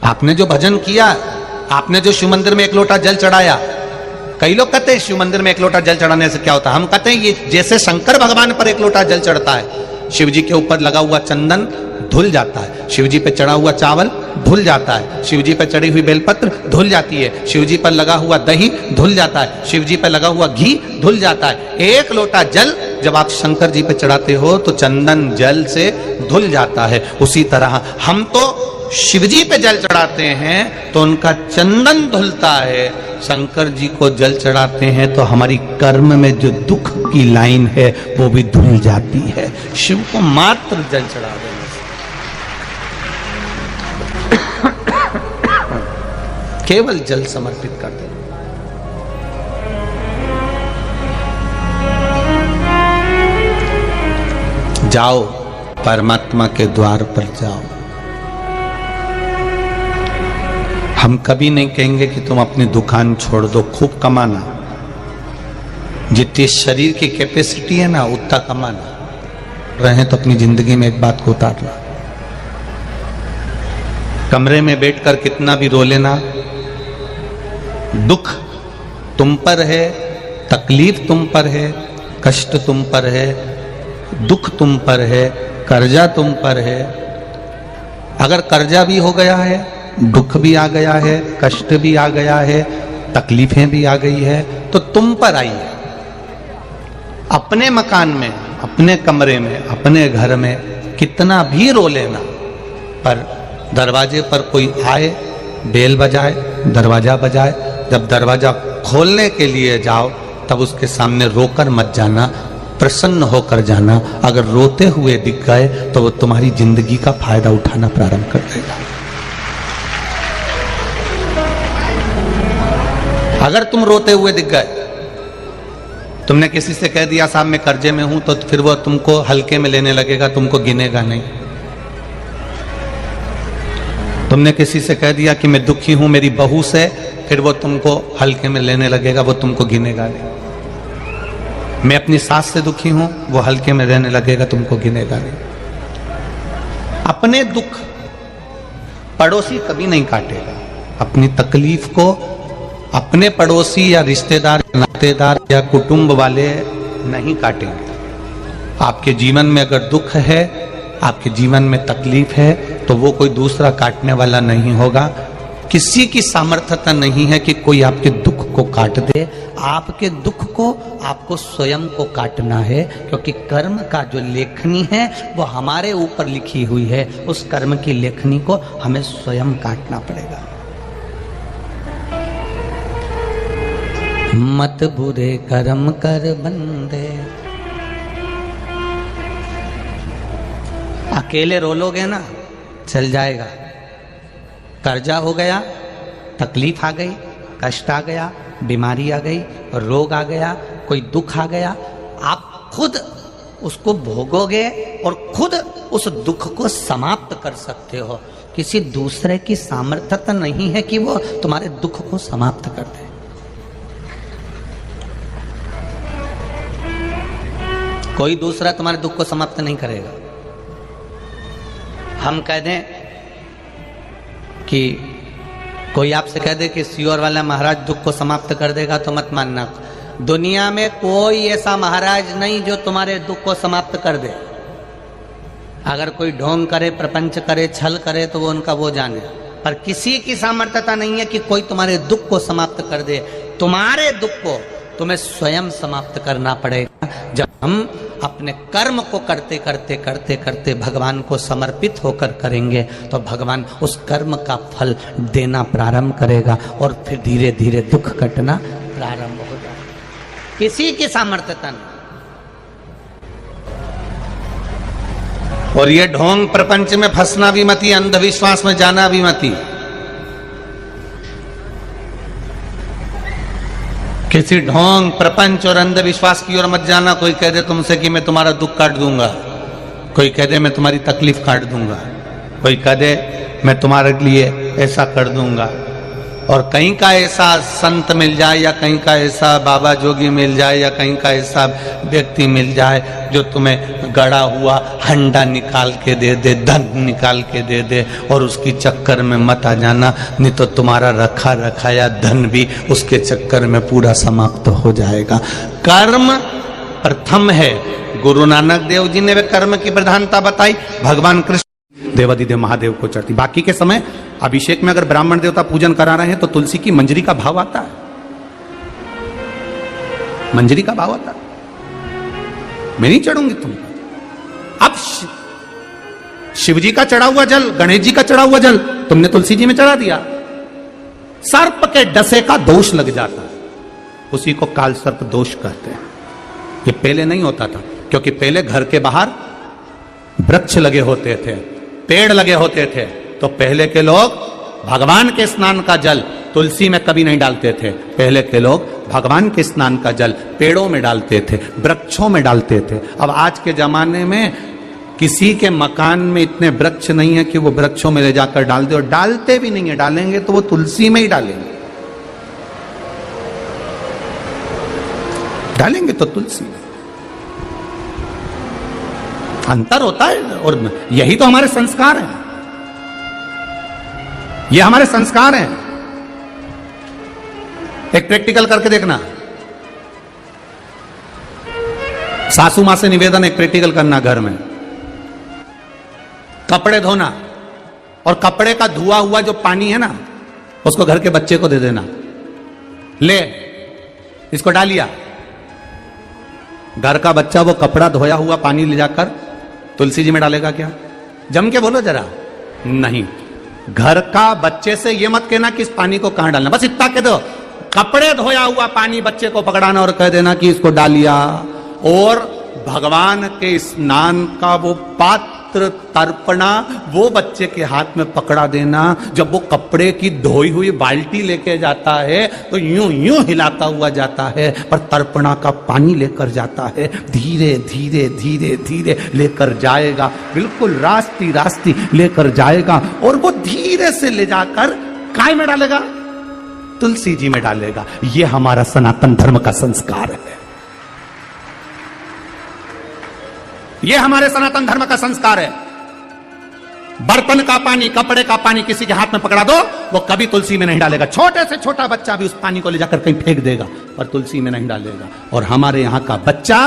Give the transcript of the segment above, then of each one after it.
आपने जो भजन किया, आपने जो शिव मंदिर में एक लोटा जल चढ़ाया, कई लोग कहते हैं शिव मंदिर में एक लोटा जल चढ़ाने से क्या होता है। हम कहते हैं ये जैसे शंकर भगवान पर एक लोटा जल चढ़ता है, शिव जी के ऊपर लगा हुआ चंदन धुल जाता है, शिव जी पे चढ़ा हुआ चावल धुल जाता है, शिव जी पे चढ़ी हुई बेलपत्र धुल जाती है, शिव जी पर लगा हुआ दही धुल जाता है, शिव जी पे लगा हुआ घी धुल जाता है। एक लोटा जल जब आप शंकर जी पे चढ़ाते हो तो चंदन जल से धुल जाता है। उसी तरह हम तो शिव जी पे जल चढ़ाते हैं तो उनका चंदन धुलता है, शंकर जी को जल चढ़ाते हैं तो हमारी कर्म में जो दुख की लाइन है वो भी धुल जाती है। शिव को मात्र जल चढ़ा देने से, केवल जल समर्पित कर देना। जाओ परमात्मा के द्वार पर जाओ। हम कभी नहीं कहेंगे कि तुम अपनी दुकान छोड़ दो, खूब कमाना, जितनी शरीर की कैपेसिटी है ना उतना कमाना, रहे तो अपनी जिंदगी में एक बात को उतारना। कमरे में बैठकर कितना भी रो लेना, दुख तुम पर है, तकलीफ तुम पर है, कष्ट तुम पर है, दुख तुम पर है, कर्जा तुम पर है। अगर कर्जा भी हो गया है, दुख भी आ गया है, कष्ट भी आ गया है, तकलीफें भी आ गई है, तो तुम पर आई है। अपने मकान में, अपने कमरे में, अपने घर में कितना भी रो लेना, पर दरवाजे पर कोई आए, बेल बजाए, दरवाजा बजाए, जब दरवाजा खोलने के लिए जाओ तब उसके सामने रोकर मत जाना, प्रसन्न होकर जाना। अगर रोते हुए दिख गए तो वो तुम्हारी जिंदगी का फायदा उठाना प्रारंभ कर देगा। अगर तुम रोते हुए दिख गए, तुमने किसी से कह दिया साहब मैं कर्जे में हूं, तो फिर वो तुमको हल्के में लेने लगेगा, तुमको गिनेगा नहीं। तुमने किसी से कह दिया कि मैं दुखी हूं मेरी बहू से, फिर वो तुमको हल्के में लेने लगेगा, वो तुमको गिनेगा नहीं। मैं अपनी सास से दुखी हूं, वो हल्के में रहने लगेगा, तुमको गिनेगा नहीं। अपने दुख पड़ोसी कभी नहीं काटेगा, अपनी तकलीफ को अपने पड़ोसी या रिश्तेदार, नातेदार या कुटुंब वाले नहीं काटेंगे। आपके जीवन में अगर दुख है, आपके जीवन में तकलीफ है, तो वो कोई दूसरा काटने वाला नहीं होगा। किसी की सामर्थ्यता नहीं है कि कोई आपके दुख को काट दे। आपके दुख को आपको स्वयं को काटना है, क्योंकि कर्म का जो लेखनी है वो हमारे ऊपर लिखी हुई है। उस कर्म की लेखनी को हमें स्वयं काटना पड़ेगा। मत बुरे कर्म कर बंदे। अकेले रो लोगे ना, चल जाएगा। कर्जा हो गया, तकलीफ आ गई, कष्ट आ गया, बीमारी आ गई, रोग आ गया, कोई दुख आ गया, आप खुद उसको भोगोगे और खुद उस दुख को समाप्त कर सकते हो। किसी दूसरे की सामर्थ्यता नहीं है कि वो तुम्हारे दुख को समाप्त कर दे। कोई दूसरा तुम्हारे दुख को समाप्त नहीं करेगा। हम कह दें कि कोई आपसे कह दे कि सियोर वाला महाराज दुख को समाप्त कर देगा, तो मत मानना। दुनिया में कोई ऐसा महाराज नहीं जो तुम्हारे दुख को समाप्त कर दे। अगर कोई ढोंग करे, प्रपंच करे, छल करे, तो वो उनका वो जाने, पर किसी की सामर्थ्यता नहीं है कि कोई तुम्हारे दुख को समाप्त कर दे। तुम्हारे दुख को तुम्हें स्वयं समाप्त करना पड़ेगा। जब हम अपने कर्म को करते करते करते करते भगवान को समर्पित होकर करेंगे, तो भगवान उस कर्म का फल देना प्रारंभ करेगा और फिर धीरे धीरे दुख कटना प्रारंभ हो जाएगा। किसी की सामर्थ्यता नहीं। और ये ढोंग प्रपंच में फंसना भी मती, अंधविश्वास में जाना भी मती। किसी ढोंग प्रपंच और अंधविश्वास की ओर मत जाना। कोई कह दे तुमसे कि मैं तुम्हारा दुख काट दूंगा, कोई कह दे मैं तुम्हारी तकलीफ काट दूंगा, कोई कह दे मैं तुम्हारे लिए ऐसा कर दूंगा, और कहीं का ऐसा संत मिल जाए या कहीं का ऐसा बाबा जोगी मिल जाए या कहीं का ऐसा व्यक्ति मिल जाए जो तुम्हें गड़ा हुआ हंडा निकाल के दे दे, धन निकाल के दे दे, और उसकी चक्कर में मत आ जाना, नहीं तो तुम्हारा रखा रखाया धन भी उसके चक्कर में पूरा समाप्त हो जाएगा। कर्म प्रथम है। गुरु नानक देव जी ने वे कर्म की प्रधानता बताई। भगवान कृष्ण देवादिदेव महादेव को चढ़ती। बाकी के समय अभिषेक में अगर ब्राह्मण देवता पूजन करा रहे हैं तो तुलसी की मंजरी का भाव आता है, मंजरी का भाव आता है। मैं नहीं चढ़ूंगी तुम। अब शिव जी का चढ़ा हुआ जल, गणेश जी का चढ़ा हुआ जल तुमने तुलसी जी में चढ़ा दिया, सर्प के डसे का दोष लग जाता है, उसी को काल सर्प दोष कहते हैं। ये पहले नहीं होता था, क्योंकि पहले घर के बाहर वृक्ष लगे होते थे, पेड़ लगे होते थे, तो पहले के लोग भगवान के स्नान का जल तुलसी में कभी नहीं डालते थे। पहले के लोग भगवान के स्नान का जल पेड़ों में डालते थे, वृक्षों में डालते थे। अब आज के जमाने में किसी के मकान में इतने वृक्ष नहीं है कि वो वृक्षों में ले जाकर डाल दे, और डालते भी नहीं है, डालेंगे तो वो तुलसी में ही डालेंगे, डालेंगे तो तुलसी में। अंतर होता है, और यही तो हमारे संस्कार हैं, ये हमारे संस्कार हैं। एक प्रैक्टिकल करके देखना, सासू मां से निवेदन, एक प्रैक्टिकल करना घर में, कपड़े धोना, और कपड़े का धुआ हुआ जो पानी है ना, उसको घर के बच्चे को दे देना, ले इसको डालिया। घर का बच्चा वो कपड़ा धोया हुआ पानी ले जाकर तुलसी जी में डालेगा क्या? जम के बोलो जरा। नहीं, घर का बच्चे से ये मत कहना कि इस पानी को कहां डालना, बस इतना कह दो, कपड़े धोया हुआ पानी बच्चे को पकड़ाना और कह देना कि इसको डालिया, और भगवान के स्नान का वो पात्र तर्पणा वो बच्चे के हाथ में पकड़ा देना। जब वो कपड़े की धोई हुई बाल्टी लेके जाता है तो यूं यूं हिलाता हुआ जाता है, पर तर्पणा का पानी लेकर जाता है, धीरे धीरे धीरे धीरे लेकर जाएगा, बिल्कुल रास्ती रास्ती लेकर जाएगा, और वो धीरे से ले जाकर काय में डालेगा? तुलसी जी में डालेगा। ये हमारा सनातन धर्म का संस्कार है, ये हमारे सनातन धर्म का संस्कार है। बर्तन का पानी, कपड़े का पानी किसी के हाथ में पकड़ा दो, वो कभी तुलसी में नहीं डालेगा। छोटे से छोटा बच्चा भी उस पानी को ले जाकर कहीं फेंक देगा, पर तुलसी में नहीं डालेगा। और हमारे यहाँ का बच्चा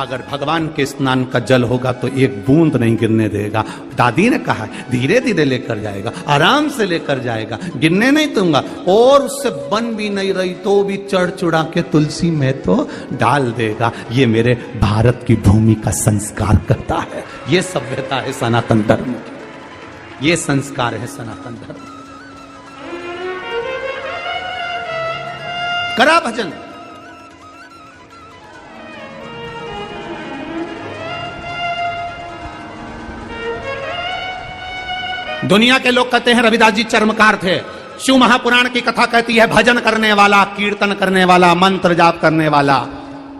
अगर भगवान के स्नान का जल होगा तो एक बूंद नहीं गिरने देगा। दादी ने कहा धीरे धीरे लेकर जाएगा, आराम से लेकर जाएगा, गिरने नहीं दूंगा। और उससे बन भी नहीं रही तो भी चढ़ चुढ़ा के तुलसी में तो डाल देगा। ये मेरे भारत की भूमि का संस्कार करता है, ये सभ्यता है सनातन धर्म की, ये संस्कार है सनातन धर्म। करा भजन, दुनिया के लोग कहते हैं रविदास जी चर्मकार थे। शिव महापुराण की कथा कहती है भजन करने वाला, कीर्तन करने वाला, मंत्र जाप करने वाला,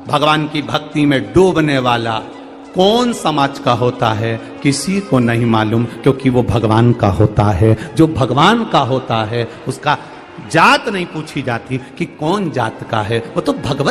भगवान की भक्ति में डूबने वाला कौन समाज का होता है किसी को नहीं मालूम, क्योंकि वो भगवान का होता है। जो भगवान का होता है उसका जात नहीं पूछी जाती कि कौन जात का है, वो तो भगवत